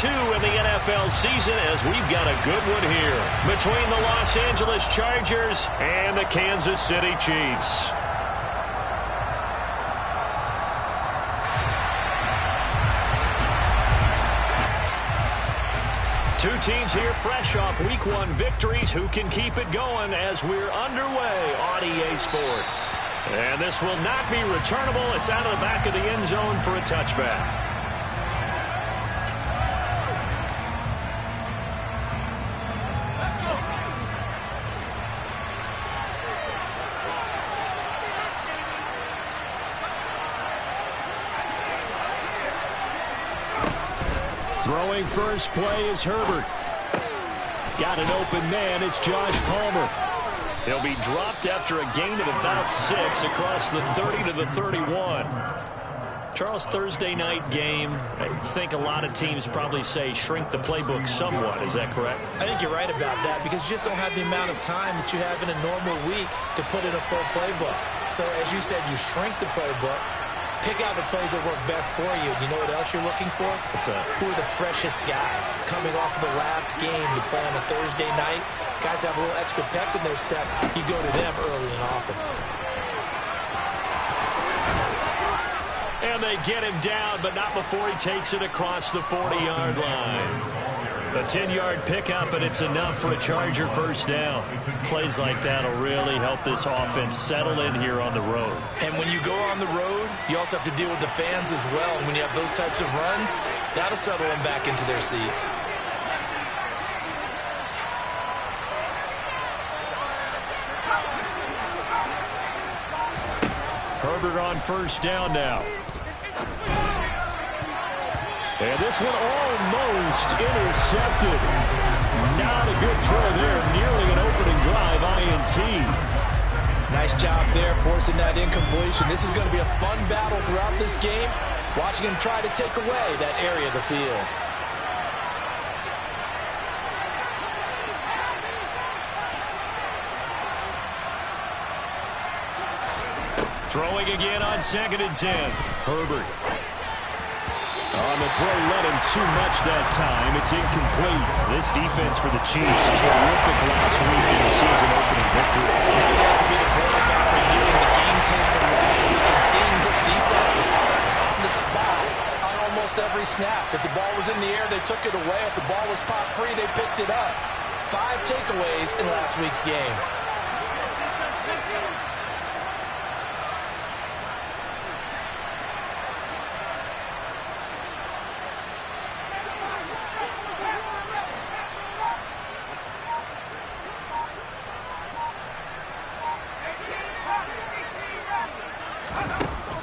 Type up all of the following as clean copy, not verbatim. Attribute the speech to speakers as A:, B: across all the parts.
A: 2 in the NFL season, as we've got a good one here between the Los Angeles Chargers and the Kansas City Chiefs. Two teams here fresh off Week 1 victories. Who can keep it going as we're underway on EA Sports? And this will not be returnable. It's out of the back of the end zone for a touchback. Throwing first play is Herbert. Got an open man. It's Josh Palmer. He'll be dropped after a gain of about 6 across the 30 to the 31. Charles, Thursday night game, I think a lot of teams probably say shrink the playbook somewhat. Is that correct?
B: I think you're right about that because you just don't have the amount of time that you have in a normal week to put in a full playbook. So as you said, you shrink the playbook. Pick out the plays that work best for you. You know what else you're looking for?
A: What's that?
B: Who are the freshest guys coming off the last game you play on a Thursday night? Guys have a little extra pep in their step. You go to them early and often.
A: And they get him down, but not before he takes it across the 40-yard line. A 10-yard pickup, and it's enough for a Charger first down. Plays like that will really help this offense settle in here on the road.
B: And when you go on the road, you also have to deal with the fans as well. And when you have those types of runs, that'll settle them back into their seats.
A: Herbert on first down now. And this one almost intercepted. Not a good throw there. Nearly an opening drive INT.
B: Nice job there forcing that incompletion. This is going to be a fun battle throughout this game. Watching him try to take away that area of the field.
A: Throwing again on 2nd and 10. Herbert. On the throw, let him too much that time. It's incomplete. This defense for the Chiefs, terrific last week in the season-opening victory.
B: You have to be the quarterback reviewing the game tape from last week and seeing this defense on the spot on almost every snap. If the ball was in the air, they took it away. If the ball was popped free, they picked it up. 5 takeaways in last week's game.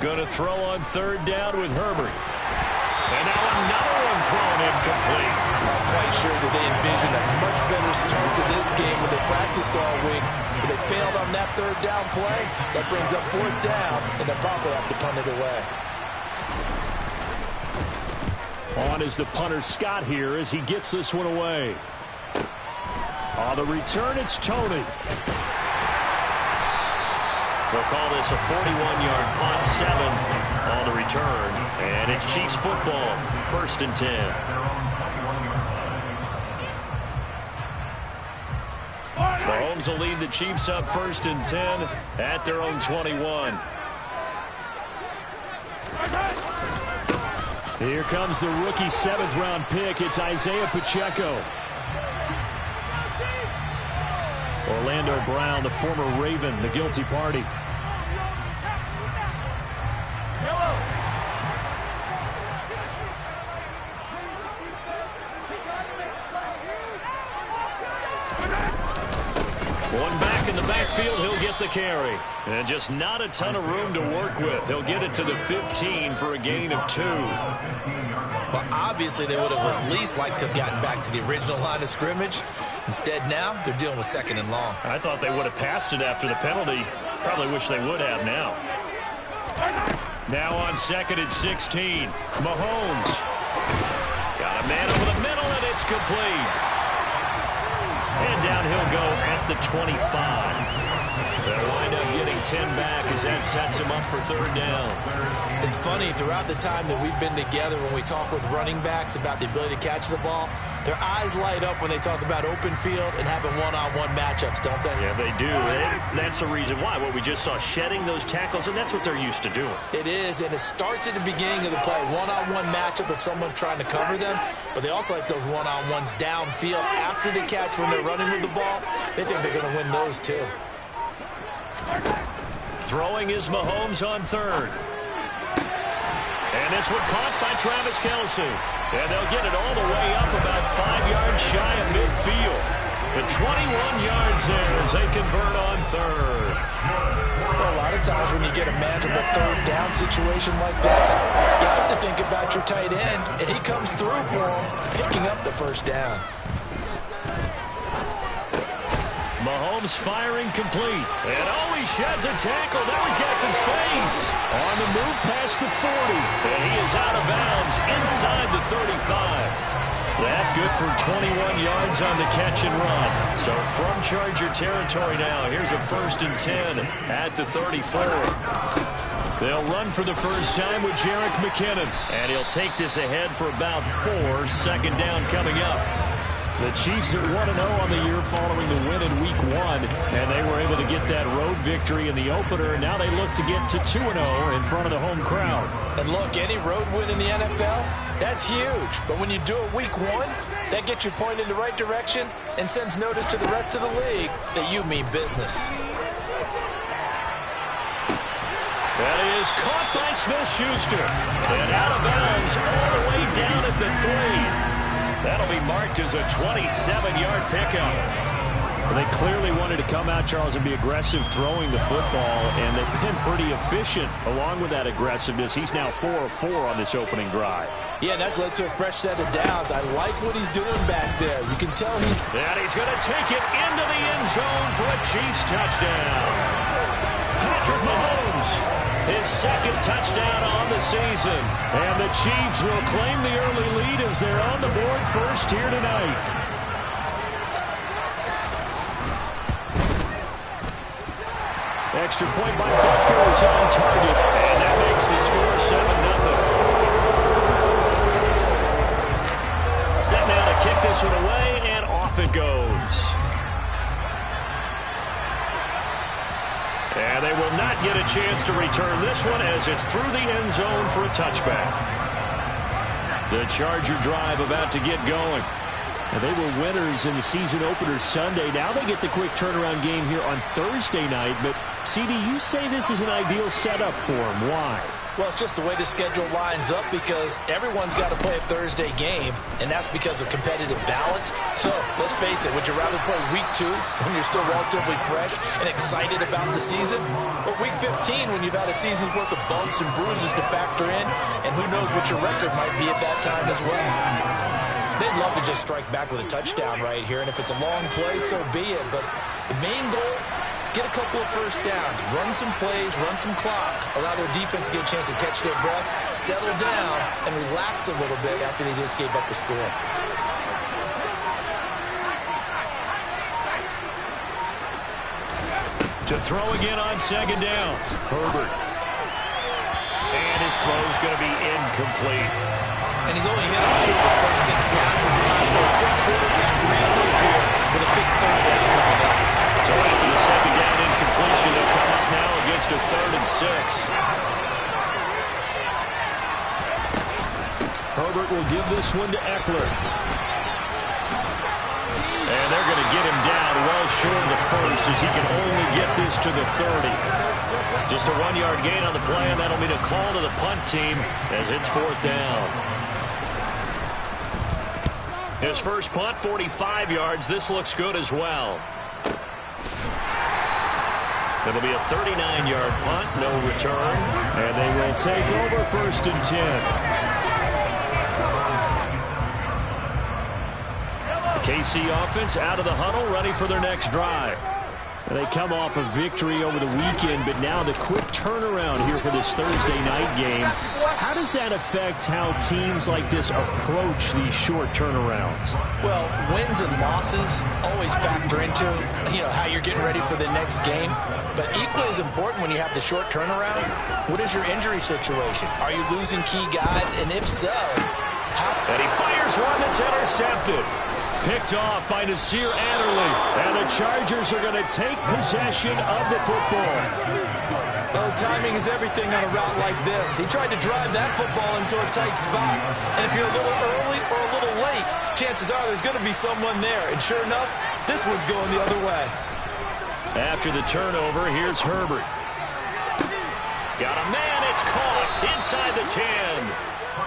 A: Going to throw on 3rd down with Herbert. And now another one thrown incomplete.
B: Not quite sure that they envisioned a much better start to this game when they practiced all week. But they failed on that 3rd down play. That brings up 4th down, and they'll probably have to punt it away.
A: On is the punter Scott here as he gets this one away. On the return, it's Tony. We'll call this a 41-yard punt, 7 on the return. And it's Chiefs football, 1st and 10. Mahomes will lead the Chiefs up 1st and 10 at their own 21. Here comes the rookie 7th-round pick. It's Isaiah Pacheco. Orlando Brown, the former Raven, the guilty party. One back in the backfield, he'll get the carry. And just not a ton of room to work with. He'll get it to the 15 for a gain of 2.
B: Well, obviously they would have at least liked to have gotten back to the original line of scrimmage. Instead now, they're dealing with 2nd and long.
A: I thought they would have passed it after the penalty. Probably wish they would have now. Now on 2nd and 16. Mahomes. Got a man over the middle, and it's complete. And down he'll go at the 25. They'll wind up getting 10 back as that sets him up for third down.
B: It's funny, throughout the time that we've been together, when we talk with running backs about the ability to catch the ball, their eyes light up when they talk about open field and having one-on-one matchups, don't they?
A: Yeah, they do. That's the reason why. What we just saw, shedding those tackles, and that's what they're used to doing.
B: It is, and it starts at the beginning of the play. One-on-one matchup if someone's trying to cover them, but they also like those one-on-ones downfield after the catch when they're running with the ball. They think they're going to win those too.
A: Throwing is Mahomes on third. And this one caught by Travis Kelce. And they'll get it all the way up about 5 yards shy of midfield. The 21 yards there as they convert on third.
B: Well, a lot of times when you get a manageable third down situation like this, you have to think about your tight end, and he comes through for him, picking up the first down.
A: Mahomes firing complete. And he sheds a tackle. Now he's got some space. On the move past the 40. And he is out of bounds inside the 35. That good for 21 yards on the catch and run. So from Charger territory now, here's a 1st and 10 at the 34. They'll run for the first time with Jerick McKinnon. And he'll take this ahead for about 4. Second down coming up. The Chiefs are 1-0 on the year following the win in Week 1, and they were able to get that road victory in the opener, and now they look to get to 2-0 in front of the home crowd.
B: And look, any road win in the NFL, that's huge. But when you do it Week 1, that gets you pointed in the right direction and sends notice to the rest of the league that you mean business.
A: That is caught by Smith-Schuster, and out of bounds all the way down at the 3. That'll be marked as a 27-yard pickup. Well, they clearly wanted to come out, Charles, and be aggressive throwing the football, and they've been pretty efficient along with that aggressiveness. He's now 4 of 4 on this opening drive.
B: Yeah, and that's led to a fresh set of downs. I like what he's doing back there. You can tell he's...
A: And he's going to take it into the end zone for a Chiefs touchdown. Patrick Mahomes. His second touchdown on the season. And the Chiefs will claim the early lead as they're on the board first here tonight. Extra point by Butker is on target. And that makes the score 7-0. Set now to kick this one away, and off it goes. And they will not get a chance to return this one as it's through the end zone for a touchback. The Charger drive about to get going. And they were winners in the season opener Sunday. Now they get the quick turnaround game here on Thursday night. But, CD, you say this is an ideal setup for them. Why?
B: Well, it's just the way the schedule lines up because everyone's got to play a Thursday game, and that's because of competitive balance. So, let's face it, would you rather play Week 2 when you're still relatively fresh and excited about the season? Or Week 15 when you've had a season's worth of bumps and bruises to factor in, and who knows what your record might be at that time as well. They'd love to just strike back with a touchdown right here, and if it's a long play, so be it. But the main goal, get a couple of first downs, run some plays, run some clock, allow their defense to get a chance to catch their breath, settle down, and relax a little bit after they just gave up the score.
A: To throw again on second down, Herbert. And his throw's going to be incomplete.
B: And he's only hit on 2 of his first 6 passes. Time for a quick quarterback regroup here with a big third down coming up.
A: So after the second down incompletion, they'll come up now against a 3rd and 6. Herbert will give this one to Eckler. And they're going to get him down well short of the first as he can only get this to the 30. Just a 1-yard gain on the play, and that'll mean a call to the punt team as it's 4th down. His first punt, 45 yards. This looks good as well. It'll be a 39-yard punt, no return. And they will take over 1st and 10. The KC offense out of the huddle, ready for their next drive. They come off a victory over the weekend, but now the quick turnaround here for this Thursday night game. How does that affect how teams like this approach these short turnarounds?
B: Well, wins and losses always factor into, how you're getting ready for the next game. But equally as important when you have the short turnaround, what is your injury situation? Are you losing key guys? And if so, how?
A: And he fires one that's intercepted. Picked off by Nasir Adderley. And the Chargers are going to take possession of the football.
B: Well, timing is everything on a route like this. He tried to drive that football into a tight spot. And if you're a little early or a little late, chances are there's going to be someone there. And sure enough, this one's going the other way.
A: After the turnover, here's Herbert. Got a man, it's caught inside the 10.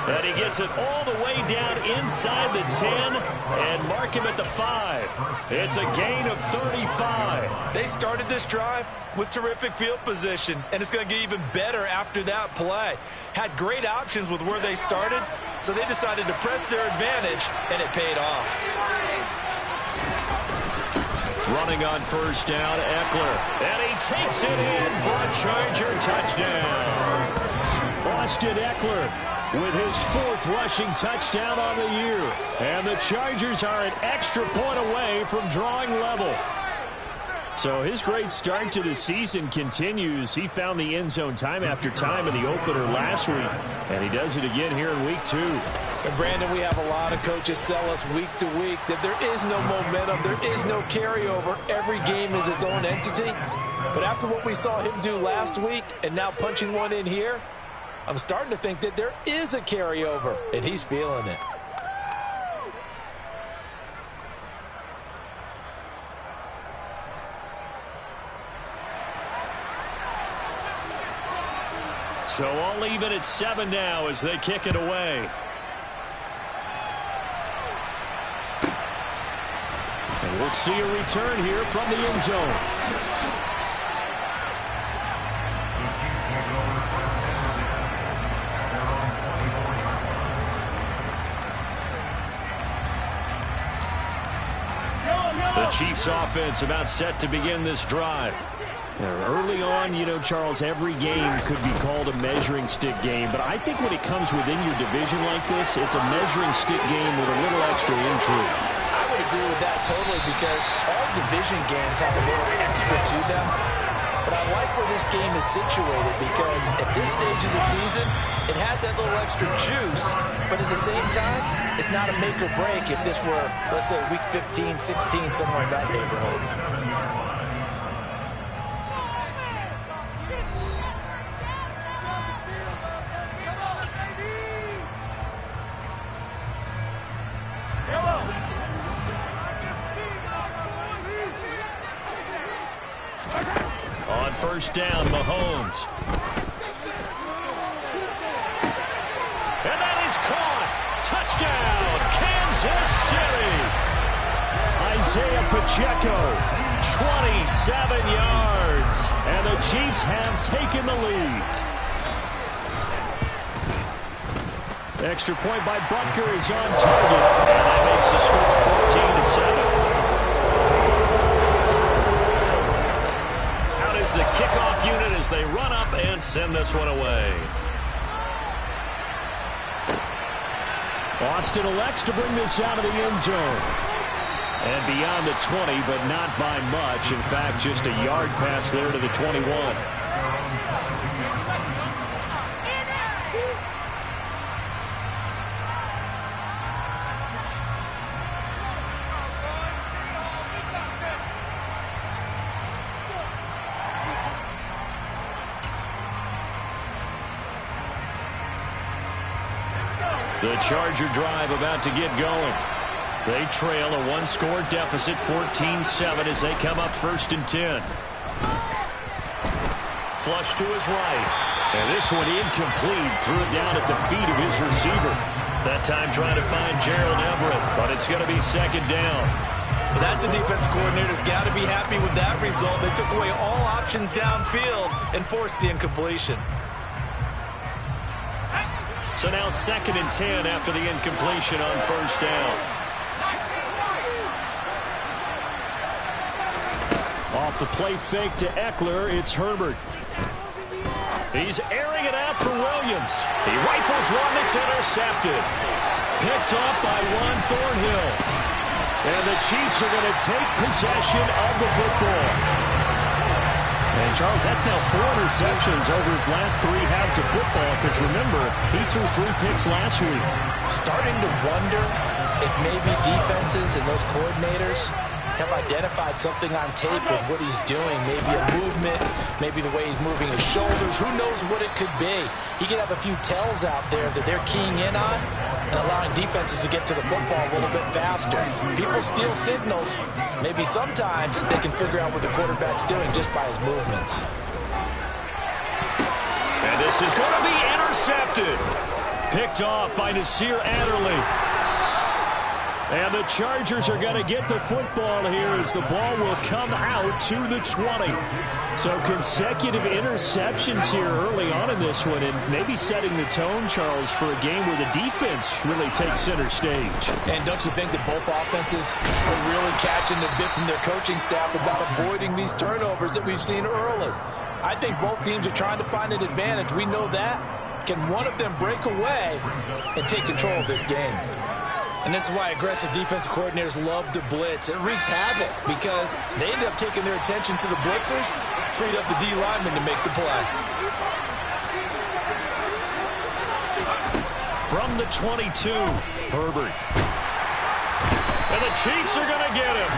A: And he gets it all the way down inside the 10 and mark him at the 5. It's a gain of 35.
B: They started this drive with terrific field position, and it's going to get even better after that play. Had great options with where they started, so they decided to press their advantage, and it paid off.
A: Running on first down, Eckler. And he takes it in for a Charger touchdown. Austin Eckler with his 4th rushing touchdown on the year. And the Chargers are an extra point away from drawing level. So his great start to the season continues. He found the end zone time after time in the opener last week. And he does it again here in week 2.
B: And Brandon, we have a lot of coaches sell us week to week that there is no momentum, there is no carryover. Every game is its own entity. But after what we saw him do last week and now punching one in here, I'm starting to think that there is a carryover, and he's feeling it.
A: So all even at 7 now as they kick it away. And we'll see a return here from the end zone. The Chiefs offense about set to begin this drive. Early on, Charles, every game could be called a measuring stick game, but I think when it comes within your division like this, it's a measuring stick game with a little extra intrigue.
B: I would agree with that totally because all division games have a little extra to them. But I like where this game is situated because at this stage of the season, it has that little extra juice, but at the same time, it's not a make or break if this were, let's say, week 15, 16, somewhere in that neighborhood.
A: On first down, Mahomes. And that is caught. Touchdown, Kansas City. Isaiah Pacheco, 27 yards. And the Chiefs have taken the lead. Extra point by Butker is on target. And that makes the score 14-7. The kickoff unit as they run up and send this one away. Austin elects to bring this out of the end zone. And beyond the 20, but not by much. In fact, just a yard pass there to the 21. The Charger drive about to get going. They trail a one-score deficit, 14-7, as they come up first and 10. Flush to his right. And this one incomplete. Threw it down at the feet of his receiver. That time trying to find Gerald Everett, but it's going to be second down.
B: Well, that's a defensive coordinator's got to be happy with that result. They took away all options downfield and forced the incompletion.
A: So now second and 10 after the incompletion on first down. Off the play fake to Eckler, it's Herbert. He's airing it out for Williams. He rifles one that's intercepted. Picked up by Juan Thornhill. And the Chiefs are going to take possession of the football. And, Charles, that's now 4 interceptions over his last 3 halves of football. Because, remember, he threw 3 picks last week.
B: Starting to wonder if maybe defenses and those coordinators have identified something on tape with what he's doing. Maybe a movement, maybe the way he's moving his shoulders. Who knows what it could be? He could have a few tells out there that they're keying in on and allowing defenses to get to the football a little bit faster. People steal signals. Maybe sometimes they can figure out what the quarterback's doing just by his movements.
A: And this is going to be intercepted. Picked off by Nasir Adderley. And the Chargers are going to get the football here as the ball will come out to the 20. So consecutive interceptions here early on in this one, and maybe setting the tone, Charles, for a game where the defense really takes center stage.
B: And don't you think that both offenses are really catching the bit from their coaching staff about avoiding these turnovers that we've seen early? I think both teams are trying to find an advantage. We know that. Can one of them break away and take control of this game? And this is why aggressive defensive coordinators love to blitz. It wreaks havoc because they end up taking their attention to the blitzers, freed up the D lineman to make the play.
A: From the 22, Herbert. And the Chiefs are going to get him.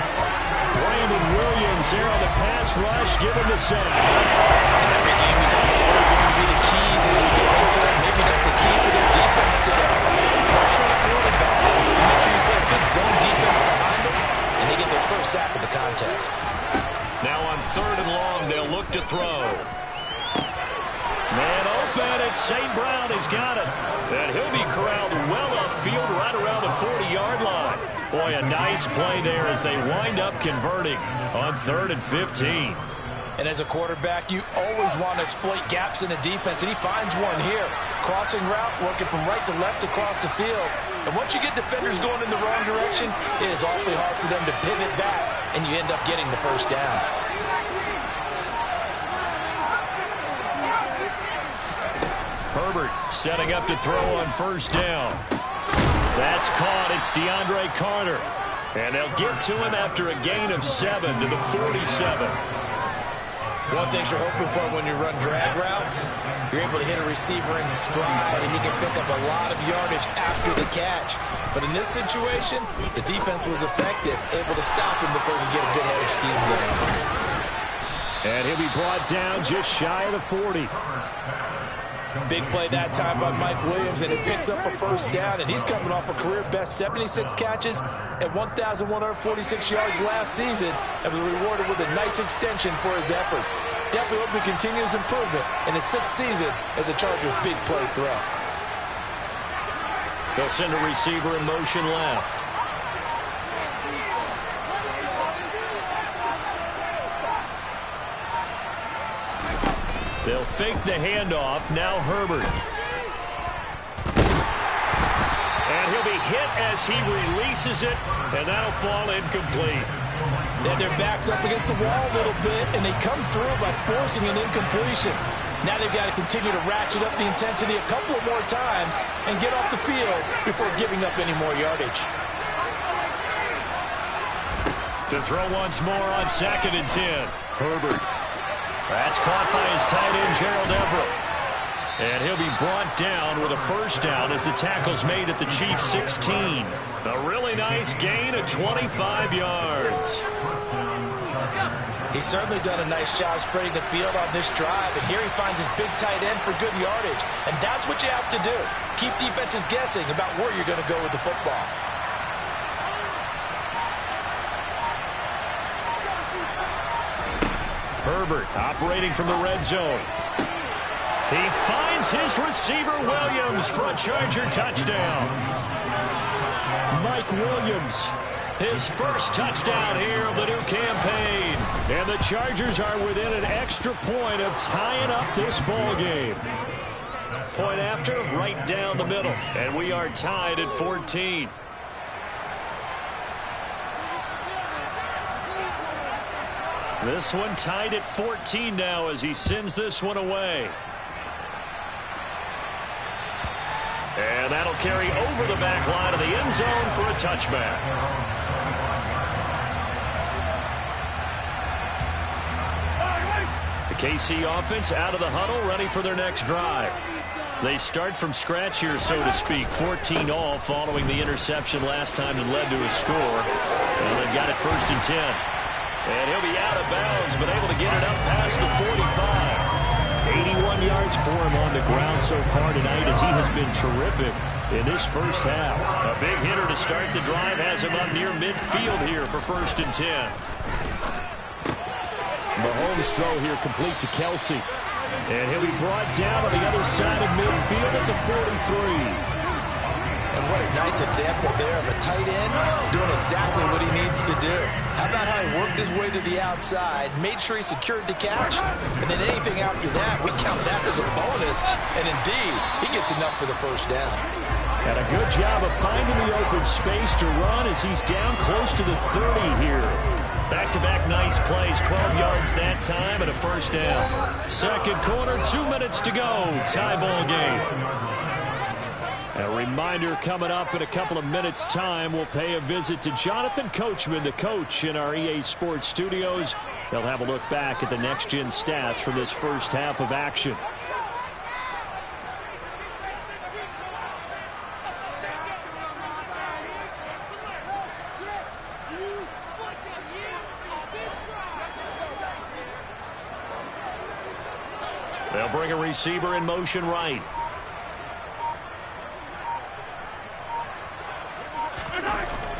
A: Brandon Williams there on the pass rush. Give him the sack.
B: In every game we talk about what are going to be the keys as we go into it. Maybe that's a key for their defense today. Pressure the quarterback. Make sure you play a good zone defense behind them, and they get their first sack of the contest.
A: Now on 3rd and long, they'll look to throw. Man open, it's St. Brown. He's got it. And he'll be corralled well upfield right around the 40-yard line. Boy, a nice play there as they wind up converting on 3rd and 15.
B: And as a quarterback, you always want to exploit gaps in the defense, and he finds one here. Crossing route, working from right to left across the field. And once you get defenders going in the wrong direction, it is awfully hard for them to pivot back, and you end up getting the first down.
A: Herbert setting up to throw on 1st down. That's caught. It's DeAndre Carter. And they'll get to him after a gain of 7 to the 47.
B: One thing you're hoping for when you run drag routes, you're able to hit a receiver in stride, and he can pick up a lot of yardage after the catch. But in this situation, the defense was effective, able to stop him before he could get a good head of steam going.
A: And he'll be brought down just shy of the 40.
B: Big play that time by Mike Williams, and it picks up a first down, and he's coming off a career-best 76 catches at 1,146 yards last season and was rewarded with a nice extension for his efforts. Definitely hope he continues improvement in his 6th season as a Chargers big play threat.
A: They'll send a receiver in motion left. They'll fake the handoff. Now Herbert. And he'll be hit as he releases it, and that'll fall incomplete.
B: Then their backs up against the wall a little bit, and they come through by forcing an incompletion. Now they've got to continue to ratchet up the intensity a couple more times and get off the field before giving up any more yardage.
A: To throw once more on 2nd and 10. Herbert. That's caught by his tight end, Gerald Everett. And he'll be brought down with a first down as the tackle's made at the Chiefs' 16. A really nice gain of 25 yards.
B: He's certainly done a nice job spreading the field on this drive, and here he finds his big tight end for good yardage. And that's what you have to do. Keep defenses guessing about where you're going to go with the football.
A: Herbert operating from the red zone. He finds his receiver Williams for a Charger touchdown. Mike Williams, his first touchdown here of the new campaign. And the Chargers are within an extra point of tying up this ball game. Point after, right down the middle. And we are tied at 14. This one tied at 14 now as he sends this one away. And that'll carry over the back line of the end zone for a touchback. The KC offense out of the huddle, ready for their next drive. They start from scratch here, so to speak. 14 all following the interception last time that led to a score. And they've got it 1st and 10. And he'll be out of bounds, but able to get it up past the 45. 81 yards for him on the ground so far tonight as he has been terrific in this first half. A big hitter to start the drive has him up near midfield here for 1st and 10. Mahomes' throw here complete to Kelsey. And he'll be brought down on the other side of midfield at the 43.
B: And what a nice example there of a tight end doing exactly what he needs to do. How about how he worked his way to the outside, made sure he secured the catch, and then anything after that, we count that as a bonus. And indeed, he gets enough for the 1st down.
A: And a good job of finding the open space to run as he's down close to the 30 here. Back-to-back nice plays, 12 yards that time and a 1st down. Second quarter, 2 minutes to go. Tie ball game. A reminder coming up in a couple of minutes' time, we'll pay a visit to Jonathan Coachman, the coach in our EA Sports studios. They'll have a look back at the next-gen stats from this first half of action. They'll bring a receiver in motion right.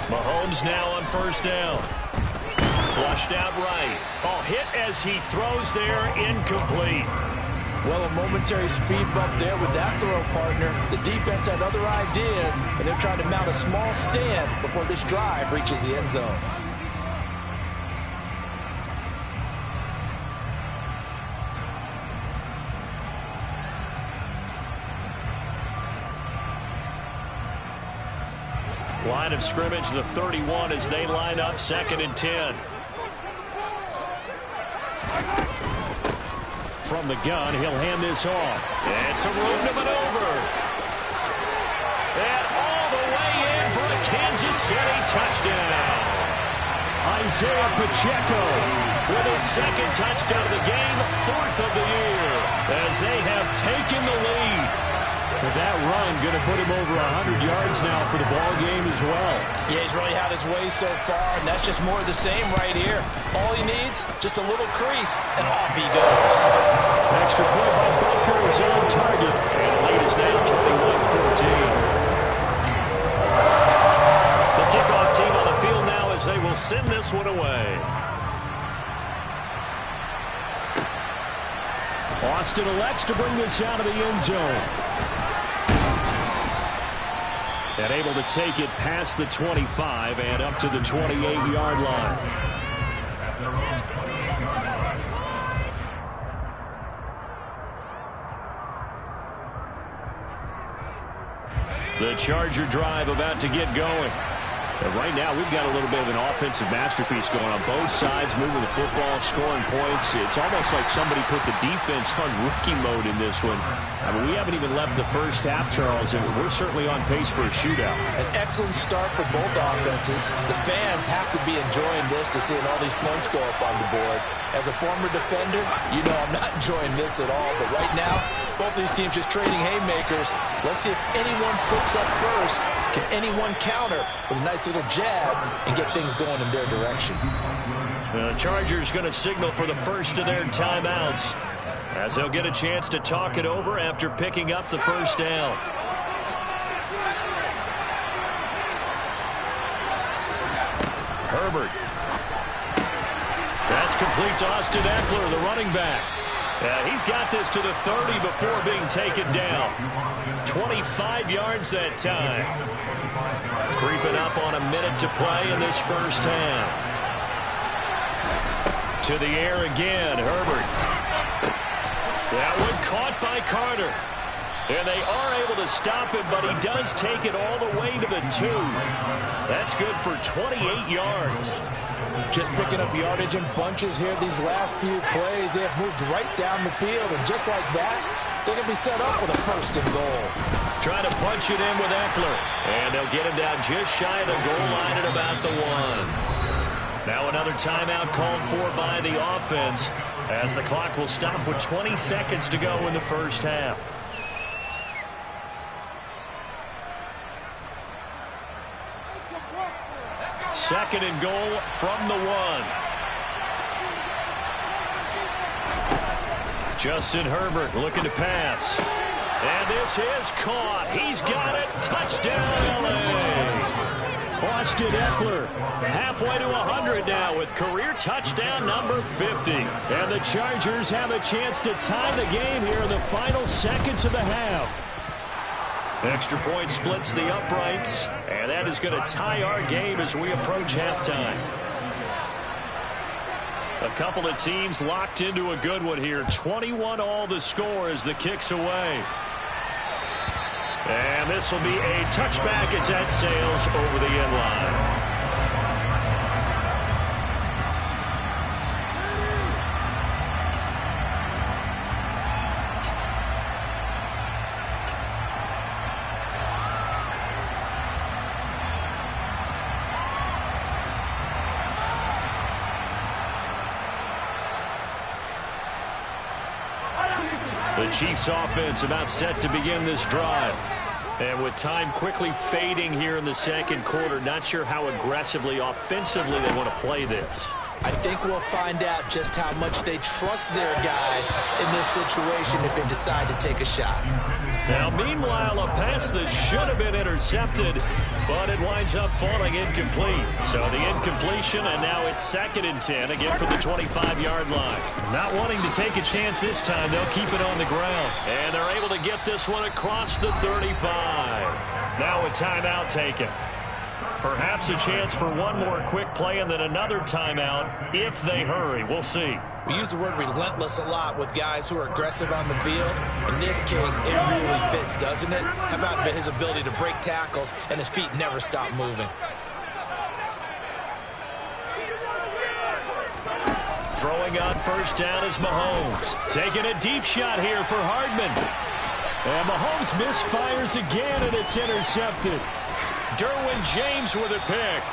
A: Mahomes now on 1st down. Flushed out right. Oh, hit as he throws there, incomplete.
B: Well, a momentary speed bump there with that throw, partner. The defense had other ideas, and they're trying to mount a small stand before this drive reaches the end zone.
A: Line of scrimmage, the 31 as they line up 2nd and 10. From the gun, he'll hand this off. It's a room to maneuver. And all the way in for a Kansas City touchdown. Isaiah Pacheco with his 2nd touchdown of the game, 4th of the year, as they have taken the lead. With that run, going to put him over 100 yards now for the ball game as well.
B: Yeah, he's really had his way so far, and that's just more of the same right here. All he needs, just a little crease, and off he goes.
A: Extra point by Butker is on target. And the lead is now 21-14. The kickoff team on the field now as they will send this one away. Austin elects to bring this out of the end zone. And able to take it past the 25 and up to the 28-yard line. The Charger drive about to get going. And right now, we've got a little bit of an offensive masterpiece going on both sides, moving the football, scoring points. It's almost like somebody put the defense on rookie mode in this one. I mean, we haven't even left the first half, Charles, and we're certainly on pace for a shootout.
B: An excellent start for both offenses. The fans have to be enjoying this to seeing all these points go up on the board. As a former defender, you know I'm not enjoying this at all. But right now, both these teams just trading haymakers. Let's see if anyone slips up first. Can anyone counter with a nice little jab and get things going in their direction?
A: The Chargers going to signal for the first of their timeouts as they'll get a chance to talk it over after picking up the 1st down. Herbert. That's complete to Austin Eckler, the running back. He's got this to the 30 before being taken down. 25 yards that time. Creeping up on a minute to play in this first half. To the air again, Herbert. That one caught by Carter. And they are able to stop him, but he does take it all the way to the 2. That's good for 28 yards.
B: Just picking up yardage in bunches here these last few plays. They have moved right down the field, and just like that, they're going to be set up with a 1st and goal.
A: Trying to punch it in with Eckler. And they'll get him down just shy of the goal line at about the 1. Now another timeout called for by the offense, as the clock will stop with 20 seconds to go in the first half. Second and goal from the 1. Justin Herbert looking to pass. And this is caught. He's got it. Touchdown, LA. Austin Eckler halfway to 100 now with career touchdown number 50. And the Chargers have a chance to tie the game here in the final seconds of the half. Extra point splits the uprights, and that is going to tie our game as we approach halftime. A couple of teams locked into a good one here. 21-all the score as the kick's away. And this will be a touchback as that sails over the end line. The Chiefs offense about set to begin this drive. And with time quickly fading here in the second quarter, not sure how aggressively, offensively they want to play this.
B: I think we'll find out just how much they trust their guys in this situation if they decide to take a shot.
A: Now, meanwhile, a pass that should have been intercepted, but it winds up falling incomplete. So the incompletion, and now it's 2nd and 10, again from the 25-yard line. Not wanting to take a chance this time, they'll keep it on the ground. And they're able to get this one across the 35. Now a timeout taken. Perhaps a chance for one more quick play and then another timeout if they hurry. We'll see.
B: We use the word relentless a lot with guys who are aggressive on the field. In this case, it really fits, doesn't it? How about his ability to break tackles and his feet never stop moving?
A: Throwing on first down is Mahomes. Taking a deep shot here for Hardman. And Mahomes misfires again, and it's intercepted. Derwin James with a pick.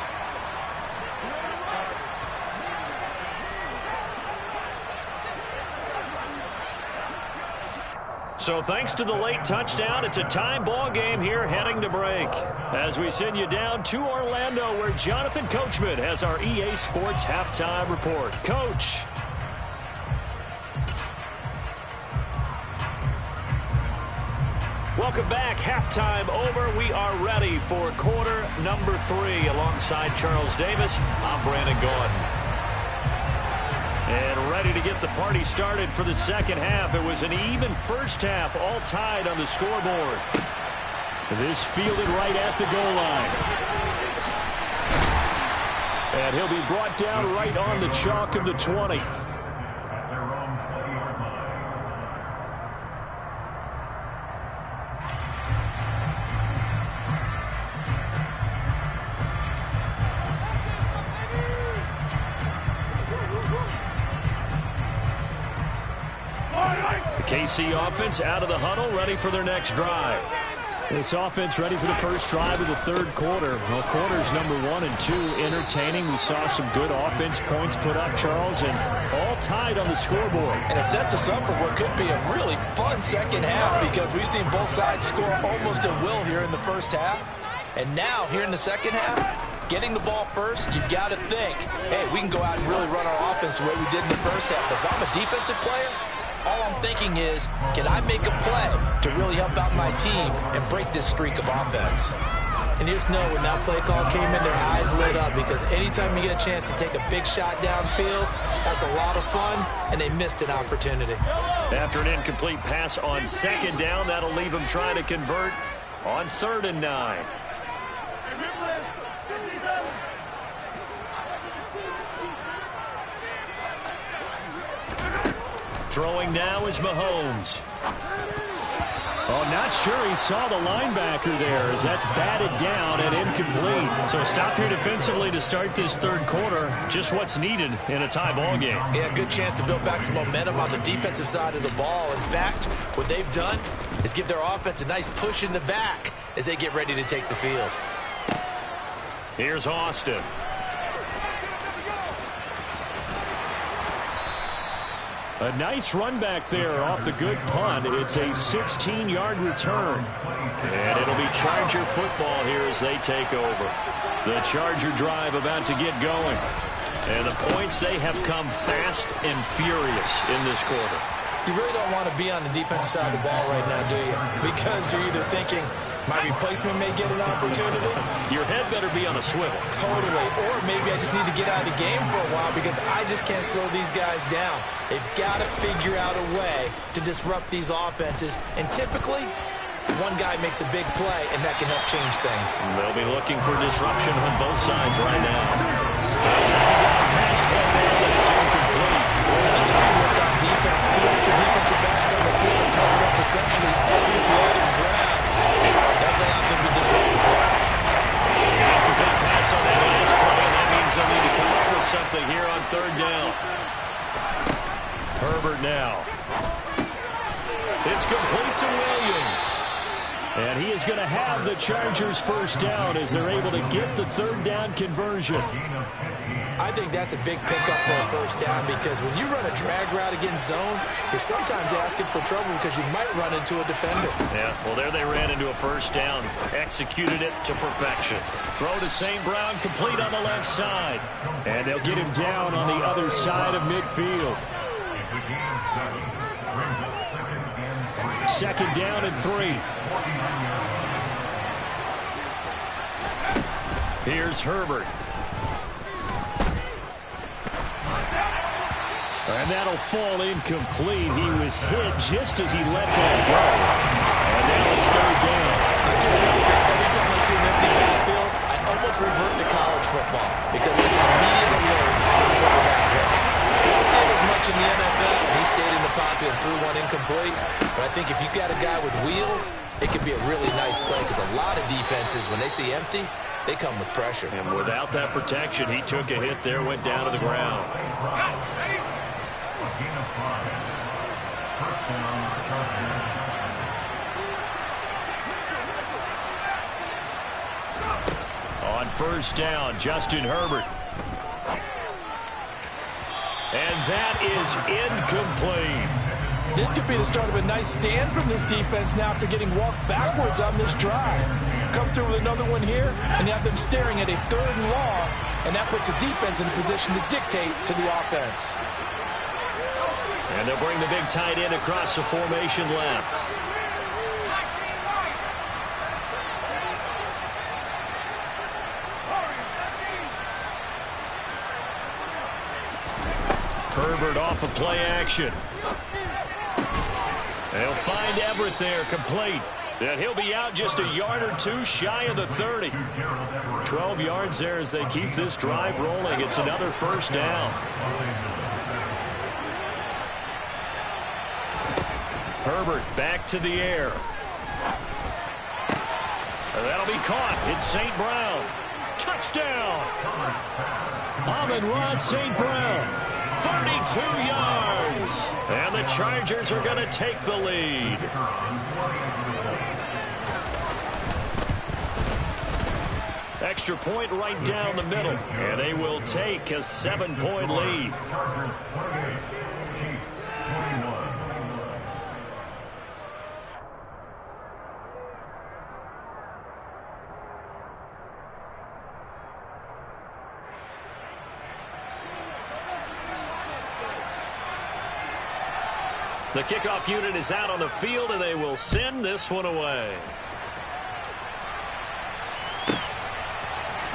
A: So thanks to the late touchdown, it's a tie ball game here heading to break. As we send you down to Orlando, where Jonathan Coachman has our EA Sports halftime report. Coach. Welcome back. Halftime over. We are ready for quarter number 3. Alongside Charles Davis, I'm Brandon Gordon. And ready to get the party started for the second half. It was an even first half, all tied on the scoreboard. This fielded right at the goal line. And he'll be brought down right on the chalk of the 20. KC offense out of the huddle, ready for their next drive. This offense ready for the first drive of the third quarter. Well, quarters number 1 and 2 entertaining. We saw some good offense points put up, Charles, and all tied on the scoreboard.
B: And it sets us up for what could be a really fun second half, because we've seen both sides score almost at will here in the first half. And now, here in the second half, getting the ball first, you've got to think, hey, we can go out and really run our offense the way we did in the first half. But if I'm a defensive player, all I'm thinking is, can I make a play to really help out my team and break this streak of offense? And you just know when that play call came in, their eyes lit up, because anytime you get a chance to take a big shot downfield, that's a lot of fun, and they missed an opportunity.
A: After an incomplete pass on second down, that'll leave them trying to convert on 3rd and 9. Throwing now is Mahomes. Oh, not sure he saw the linebacker there as that's batted down and incomplete. So stop here defensively to start this third quarter. Just what's needed in a tie ball game.
B: Yeah, good chance to build back some momentum on the defensive side of the ball. In fact, what they've done is give their offense a nice push in the back as they get ready to take the field.
A: Here's Austin. A nice run back there off the good punt. It's a 16-yard return. And it'll be Charger football here as they take over. The Charger drive about to get going. And the points, they have come fast and furious in this quarter.
B: You really don't want to be on the defensive side of the ball right now, do you? Because you're either thinking, my replacement may get an opportunity.
A: Your head better be on a swivel.
B: Totally. Or maybe I just need to get out of the game for a while because I just can't slow these guys down. They've got to figure out a way to disrupt these offenses. And typically, one guy makes a big play, and that can help change things.
A: They'll be looking for disruption on both sides right now. Second down pass play there, but it's incomplete.
B: Really good work on defense. Two extra defensive backs on the field covered up essentially every blade of grass. That allowed them to disrupt the play.
A: Incomplete pass on that last play, and that means they'll need to come up with something here on third down. Herbert now. It's complete to Williams. And he is going to have the Chargers first down as they're able to get the third down conversion.
B: I think that's a big pickup for a first down because when you run a drag route against zone, you're sometimes asking for trouble because you might run into a defender.
A: Yeah, well, there they ran into a first down. Executed it to perfection. Throw to St. Brown, complete on the left side. And they'll get him down on the other side of midfield. Second down and 3. Here's Herbert. And that'll fall incomplete. He was hit just as he let that go. And now it's third down.
B: I can't help it. Every time I see an empty backfield, I almost revert to college football because it's an immediate alert for a quarterback draw. We don't see it as much in the NFL, and he stayed in the pocket and threw one incomplete. But I think if you've got a guy with wheels, it could be a really nice play because a lot of defenses, when they see empty, they come with pressure.
A: And without that protection, he took a hit there, went down to the ground. On first down, Justin Herbert. And that is incomplete.
B: This could be the start of a nice stand from this defense now after getting walked backwards on this drive. Come through with another one here, and you have them staring at a third and long, and that puts the defense in a position to dictate to the offense.
A: And they'll bring the big tight end across the formation left. Herbert off of play action. They'll find Everett there, complete. And he'll be out just a yard or two shy of the 30. 12 yards there as they keep this drive rolling. It's another first down. Herbert back to the air. And that'll be caught. It's St. Brown. Touchdown. Amon-Ra St. Brown. 32 yards. And the Chargers are going to take the lead. Extra point right down the middle. And they will take a 7-point lead. The kickoff unit is out on the field, and they will send this one away.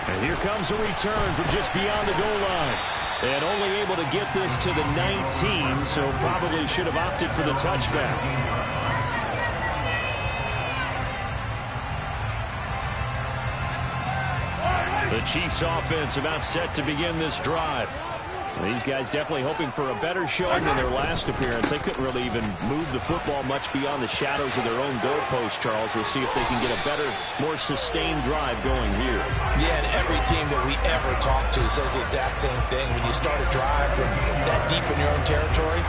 A: And here comes a return from just beyond the goal line. And only able to get this to the 19, so probably should have opted for the touchback. The Chiefs offense about set to begin this drive. These guys definitely hoping for a better showing than their last appearance. They couldn't really even move the football much beyond the shadows of their own goalpost, Charles. We'll see if they can get a better, more sustained drive going here.
B: Yeah, and every team that we ever talk to says the exact same thing. When you start a drive from that deep in your own territory,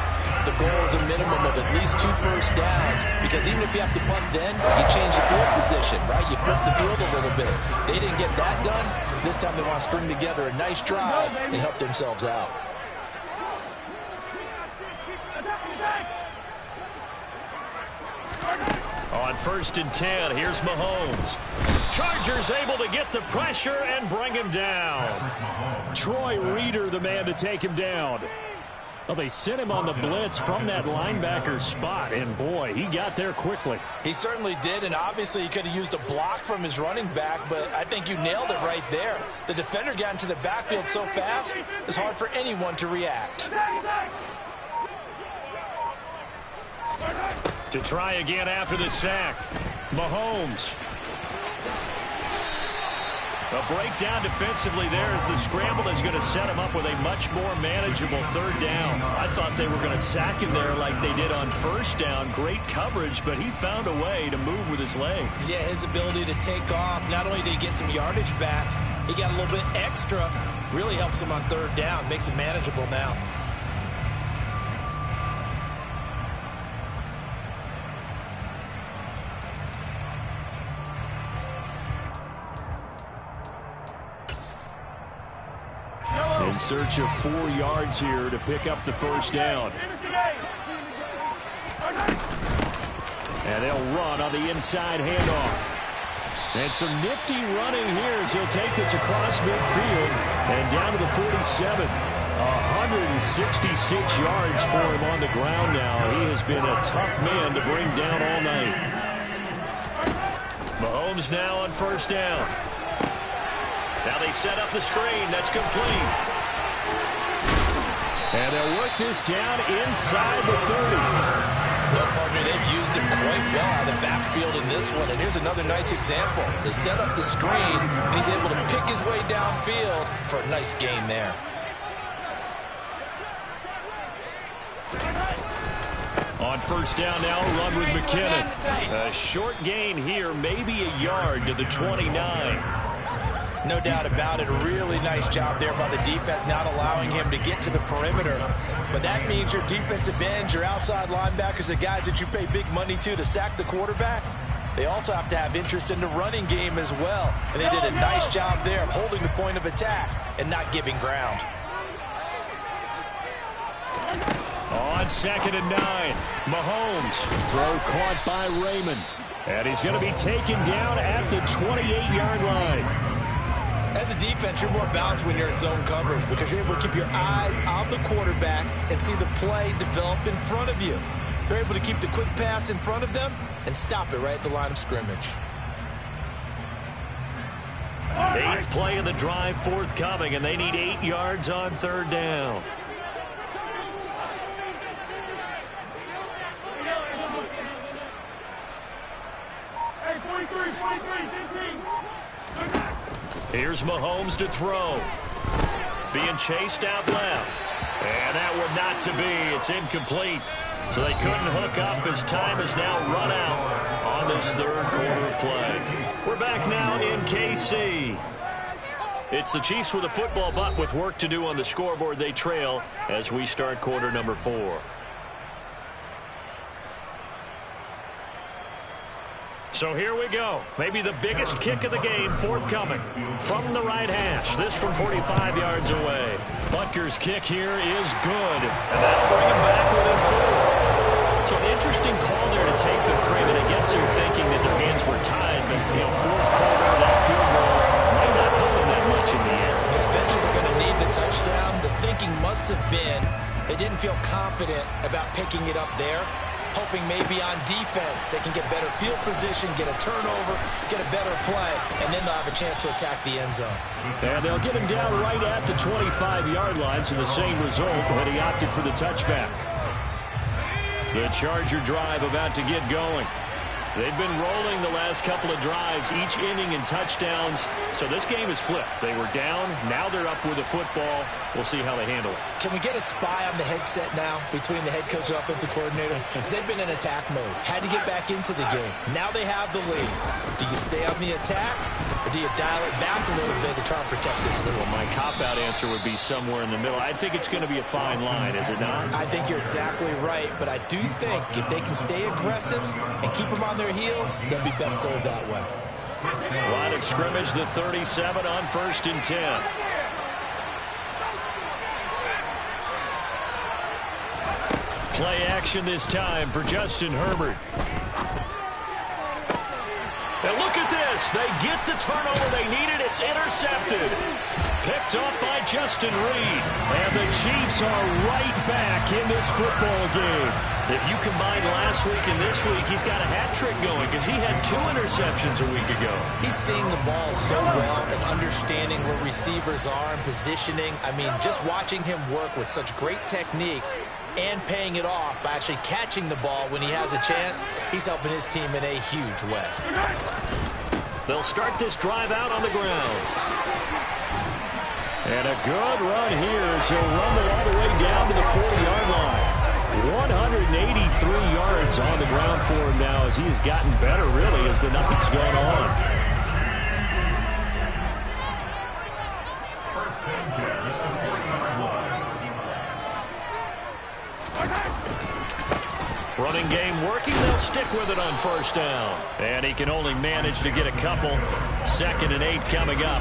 B: the goal is a minimum of at least 2 first downs, because even if you have to punt then, you change the field position, right? You flip the field a little bit. They didn't get that done. This time they want to string together a nice drive and help themselves out.
A: On 1st and 10, here's Mahomes. Chargers able to get the pressure and bring him down. Troy Reeder, the man to take him down. Well, they sent him on the blitz from that linebacker spot, and boy, he got there quickly.
B: He certainly did, and obviously he could have used a block from his running back, but I think you nailed it right there. The defender got into the backfield so fast, it's hard for anyone to react.
A: To try again after the sack, Mahomes. A breakdown defensively there as the scramble is going to set him up with a much more manageable 3rd down. I thought they were going to sack him there like they did on 1st down. Great coverage, but he found a way to move with his legs.
B: Yeah, his ability to take off, not only did he get some yardage back, he got a little bit extra. Really helps him on 3rd down, makes it manageable now.
A: In search of 4 yards here to pick up the 1st down. And they'll run on the inside handoff. And some nifty running here as he'll take this across midfield and down to the 47. 166 yards for him on the ground now. He has been a tough man to bring down all night. Mahomes now on 1st down. Now they set up the screen. That's complete. And they'll work this down inside the 30.
B: Well, partner, they've used him quite well out of the backfield in this one. And here's another nice example. They set up the screen, and he's able to pick his way downfield for a nice gain there.
A: On 1st down now, run with McKinnon. A short gain here, maybe a yard to the 29.
B: No doubt about it. A really nice job there by the defense, not allowing him to get to the perimeter. But that means your defensive ends, your outside linebackers, the guys that you pay big money to sack the quarterback, they also have to have interest in the running game as well. And they did a nice job there of holding the point of attack and not giving ground.
A: On 2nd and 9, Mahomes. Throw caught by Raymond. And he's going to be taken down at the 28-yard line.
B: As a defense, you're more balanced when you're in zone coverage because you're able to keep your eyes on the quarterback and see the play develop in front of you. You're able to keep the quick pass in front of them and stop it right at the line of scrimmage.
A: 8th play of the drive forthcoming, and they need 8 yards on 3rd down. Here's Mahomes to throw. Being chased out left. And that one not to be. It's incomplete. So they couldn't hook up as time has now run out on this 3rd quarter of play. We're back now in KC. It's the Chiefs with a football, but with work to do on the scoreboard, they trail as we start quarter number 4. So here we go. Maybe the biggest kick of the game forthcoming from the right hash. This from 45 yards away. Butker's kick here is good. And that'll bring him back within 4. So an interesting call there to take the 3. But I guess they're thinking that their hands were tied. But, 4th quarter, that field goal might not help them that much in the end.
B: Eventually they're going to need the touchdown. The thinking must have been they didn't feel confident about picking it up there. Hoping maybe on defense they can get better field position, get a turnover, get a better play, and then they'll have a chance to attack the end zone.
A: And they'll get him down right at the 25-yard line, so the same result, but he opted for the touchback. The Charger drive about to get going. They've been rolling the last couple of drives, each inning in touchdowns. So this game is flipped. They were down. Now they're up with a football. We'll see how they handle it.
B: Can we get a spy on the headset now between the head coach and offensive coordinator? Because they've been in attack mode. Had to get back into the game. Now they have the lead. Do you stay on the attack, or do you dial it back a little bit to try and protect this lead?
A: Well, my cop-out answer would be somewhere in the middle. I think it's going to be a fine line, is it not?
B: I think you're exactly right, but I do think if they can stay aggressive and keep them on their heels, they'll be best served that way.
A: Line of scrimmage, the 37 on 1st and 10. Play action this time for Justin Herbert. And look at this. They get the turnover they needed. It's intercepted. Picked up by Justin Reed. And the Chiefs are right back in this football game. If you combine last week and this week, he's got a hat trick going because he had 2 interceptions a week ago.
B: He's seeing the ball so well and understanding where receivers are and positioning. I mean, just watching him work with such great technique and paying it off by actually catching the ball when he has a chance, he's helping his team in a huge way.
A: They'll start this drive out on the ground. And a good run here as he'll rumble all the way down to the 40-yard line. 183 yards on the ground for him now as he has gotten better, really, as the night's gone on. Running game working. They'll stick with it on 1st down. And he can only manage to get a couple. 2nd and 8 coming up.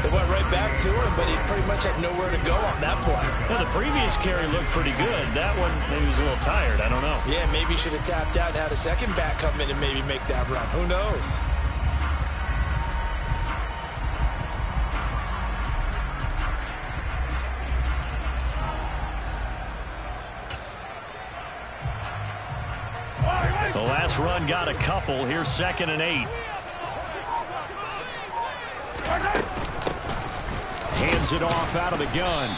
B: They went right back to him, but he pretty much had nowhere to go on that play.
A: Now, the previous carry looked pretty good. That one, maybe he was a little tired. I don't know.
B: Yeah, maybe he should have tapped out and had a second back come in and maybe make that run. Who knows?
A: The last run got a couple. Here's 2nd and 8. Hands it off out of the gun.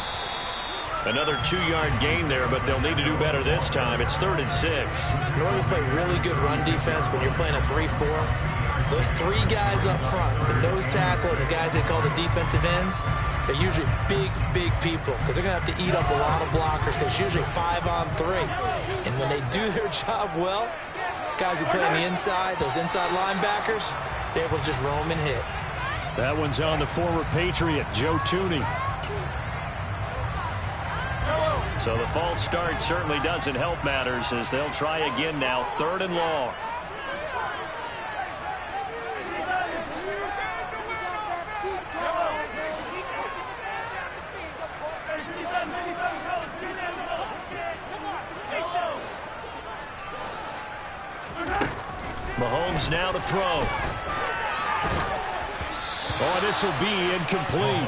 A: Another 2-yard gain there, but they'll need to do better this time. It's 3rd and 6.
B: In order to play really good run defense when you're playing a 3-4, those 3 guys up front, the nose tackle and the guys they call the defensive ends, they're usually big, big people because they're going to have to eat up a lot of blockers because it's usually 5 on 3. And when they do their job well, guys who play on the inside, those inside linebackers, they're able to just roam and hit.
A: That one's on the former Patriot, Joe Tooney. So the false start certainly doesn't help matters as they'll try again now. 3rd and long. Mahomes now to throw. Oh, this will be incomplete.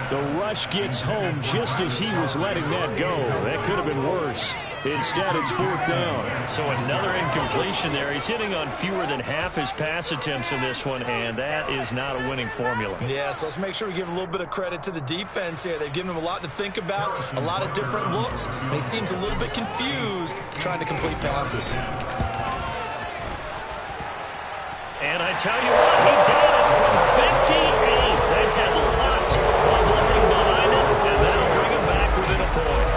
A: The rush gets home just as he was letting that go. That could have been worse. Instead, it's 4th down. So another incompletion there. He's hitting on fewer than half his pass attempts in this one, and that is not a winning formula.
B: Yeah, so let's make sure we give a little bit of credit to the defense here. They've given him a lot to think about, a lot of different looks, and he seems a little bit confused trying to complete passes.
A: And I tell you what, he got it from 58. They've had lots of running behind it, and that'll bring him back within a point.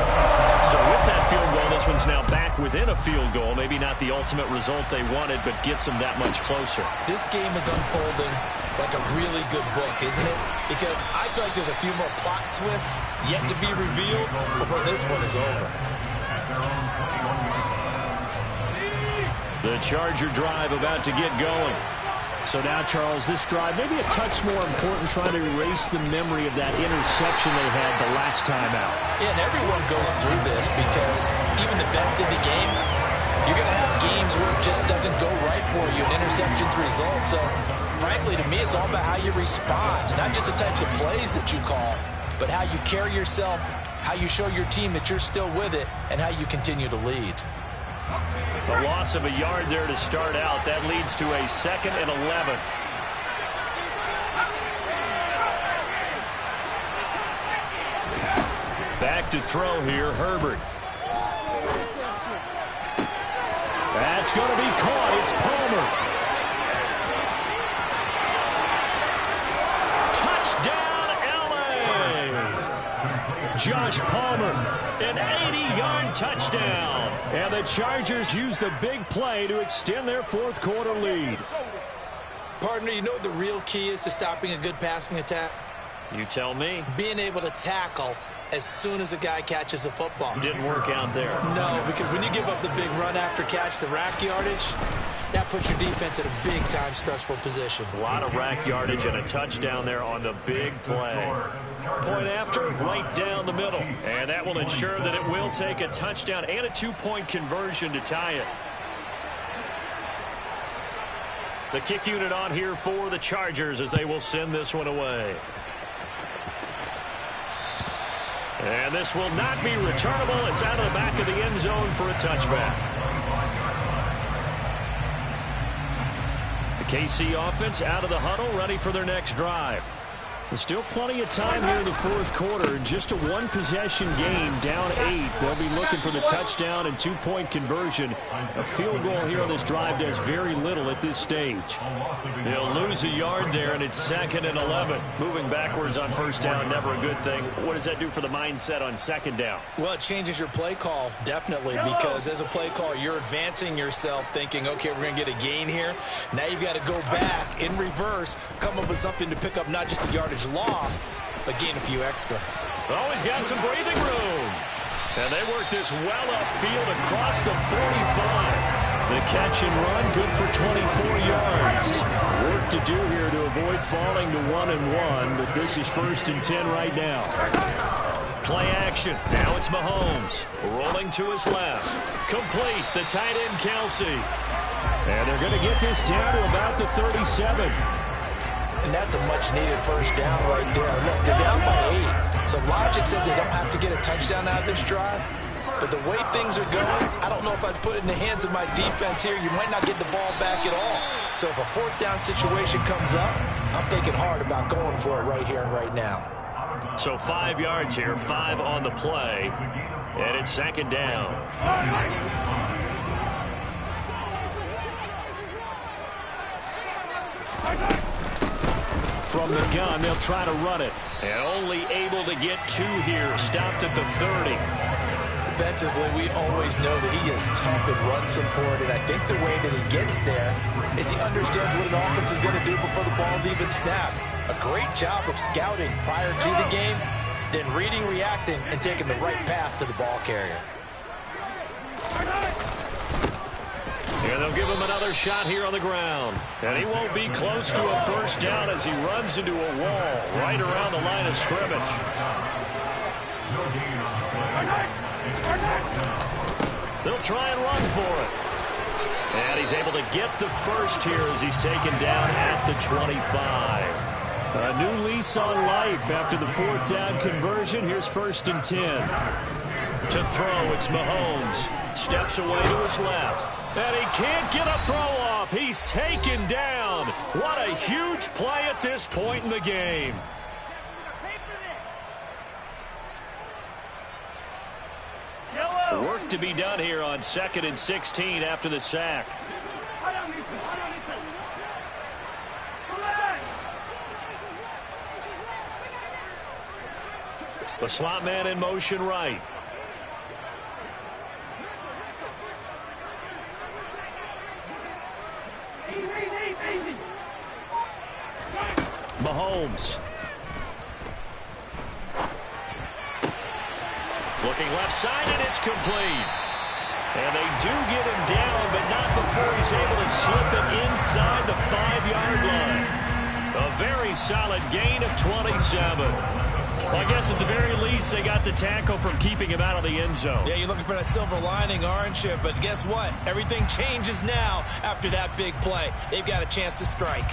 A: So with that field goal, this one's now back within a field goal. Maybe not the ultimate result they wanted, but gets them that much closer.
B: This game is unfolding like a really good book, isn't it? Because I feel like there's a few more plot twists yet to be revealed before this one is over.
A: The Charger drive about to get going. So now, Charles, this drive maybe a touch more important, trying to erase the memory of that interception they had the last time out.
B: Yeah, and everyone goes through this because even the best in the game, you're going to have games where it just doesn't go right for you, and interceptions result. So, frankly, to me, it's all about how you respond, not just the types of plays that you call, but how you carry yourself, how you show your team that you're still with it, and how you continue to lead.
A: A loss of a yard there to start out. That leads to a 2nd and 11. Back to throw here, Herbert. That's going to be caught. It's Palmer. Touchdown, L.A. Josh Palmer, an 80-yard touchdown. And the Chargers use the big play to extend their fourth quarter lead.
B: Partner, you know what the real key is to stopping a good passing attack?
A: You tell me.
B: Being able to tackle as soon as a guy catches the football.
A: Didn't work out there.
B: No, because when you give up the big run after catch, the rack yardage, that puts your defense in a big-time stressful position.
A: A lot of rack yardage and a touchdown there on the big play. Point after, right down the middle. And that will ensure that it will take a touchdown and a two-point conversion to tie it. The kick unit on here for the Chargers as they will send this one away. And this will not be returnable. It's out of the back of the end zone for a touchback. The KC offense out of the huddle, ready for their next drive. There's still plenty of time here in the fourth quarter. Just a one-possession game, down 8. They'll be looking for the touchdown and two-point conversion. A field goal here on this drive does very little at this stage. They'll lose a yard there, and it's 2nd and 11. Moving backwards on first down, never a good thing. What does that do for the mindset on second down?
B: Well, it changes your play call, definitely, because as a play caller, you're advancing yourself thinking, okay, we're going to get a gain here. Now you've got to go back in reverse, come up with something to pick up not just the yardage lost, but gain a few extra.
A: Oh, he's got some breathing room. And they work this well upfield across the 45. The catch and run, good for 24 yards. Work to do here to avoid falling to 1-1, but this is 1st and 10 right now. Play action. Now it's Mahomes. Rolling to his left. Complete. The tight end, Kelsey. And they're going to get this down to about the 37.
B: And that's a much-needed first down right there. Look, they're down by 8. So logic says they don't have to get a touchdown out of this drive. But the way things are going, I don't know if I'd put it in the hands of my defense here. You might not get the ball back at all. So if a fourth down situation comes up, I'm thinking hard about going for it right here and right now.
A: So 5 yards here, 5 on the play. And it's 2nd down. From the gun, they'll try to run it. And only able to get 2 here. Stopped at the 30.
B: Defensively, we always know that he is tough in run support. And I think the way that he gets there is he understands what an offense is going to do before the ball's even snapped. A great job of scouting prior to the game, then reading, reacting, and taking the right path to the ball carrier.
A: And they'll give him another shot here on the ground. And he won't be close to a first down as he runs into a wall right around the line of scrimmage. They'll try and run for it. And he's able to get the first here as he's taken down at the 25. A new lease on life after the fourth down conversion. Here's 1st and 10. To throw, it's Mahomes. Steps away to his left. And he can't get a throw off. He's taken down. What a huge play at this point in the game. Work to be done here on 2nd and 16 after the sack. The slot man in motion right. Mahomes. Looking left side, and it's complete. And they do get him down, but not before he's able to slip it inside the 5-yard line. A very solid gain of 27. Well, I guess at the very least, they got the tackle from keeping him out of the end zone.
B: Yeah, you're looking for that silver lining, aren't you? But guess what? Everything changes now after that big play. They've got a chance to strike.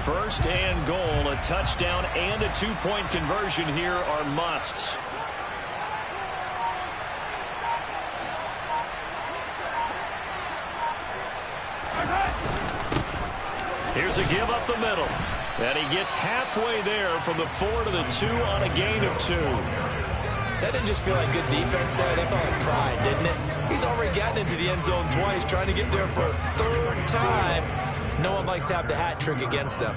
A: 1st and goal, a touchdown and a 2-point conversion here are musts. Here's a give up the middle. And he gets halfway there from the 4 to the 2 on a gain of 2.
B: That didn't just feel like good defense there. That felt like pride, didn't it? He's already gotten into the end zone twice, trying to get there for a third time. No one likes to have the hat trick against them.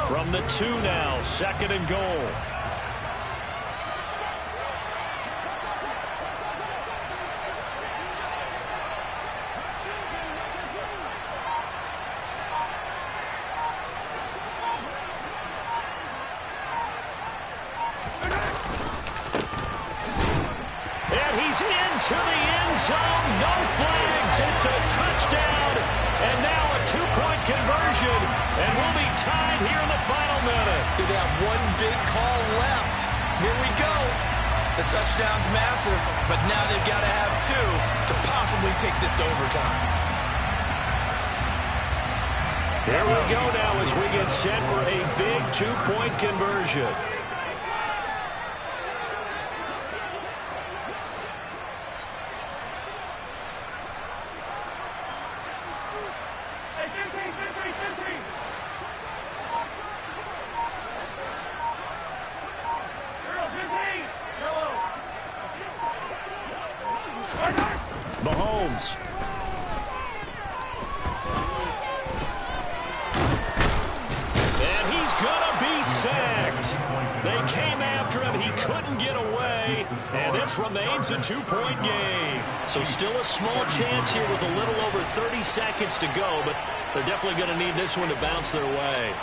A: From the 2 now, 2nd and goal. To the end zone, no flags. It's a touchdown, and now a 2-point conversion, and we'll be tied here in the final minute.
B: Do they have one big call left? Here we go. The touchdown's massive, but now they've got to have 2 to possibly take this to overtime.
A: Here we go now as we get set for a big 2-point conversion. Mahomes. And he's going to be sacked. They came after him. He couldn't get away. And this remains a 2-point game. So still a small chance here with a little over 30 seconds to go. But they're definitely going to need this one to bounce their way.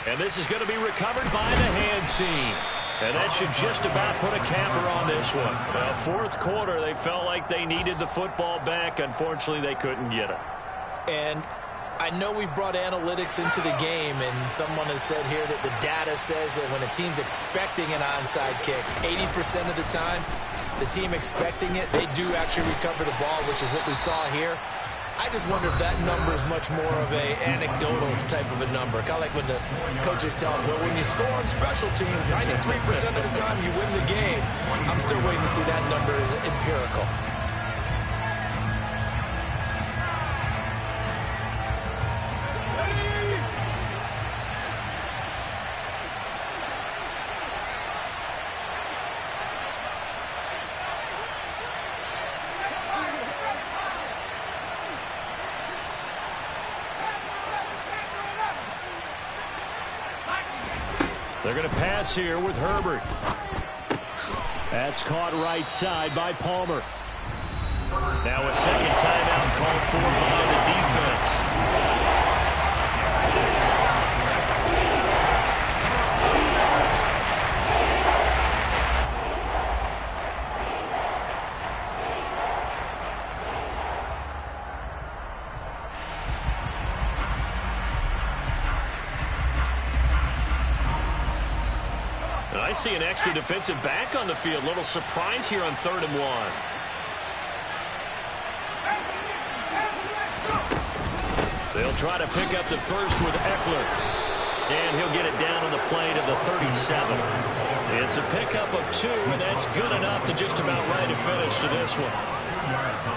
A: And this is going to be recovered by the hands team. And that should just about put a capper on this one. Well, 4th quarter, they felt like they needed the football back. Unfortunately, they couldn't get it.
B: And I know we've brought analytics into the game, and someone has said here that the data says that when a team's expecting an onside kick, 80% of the time, the team expecting it, they do actually recover the ball, which is what we saw here. I just wonder if that number is much more of a anecdotal type of a number. Kind of like when the coaches tell us, well, when you score on special teams, 93% of the time you win the game. I'm still waiting to see that number as empirical.
A: They're going to pass here with Herbert. That's caught right side by Palmer. Now a second timeout called for by the defense. I see an extra defensive back on the field. Little surprise here on 3rd and 1. They'll try to pick up the first with Eckler. And he'll get it down on the play to the 37. It's a pickup of 2, and that's good enough to just about write a finish to this one.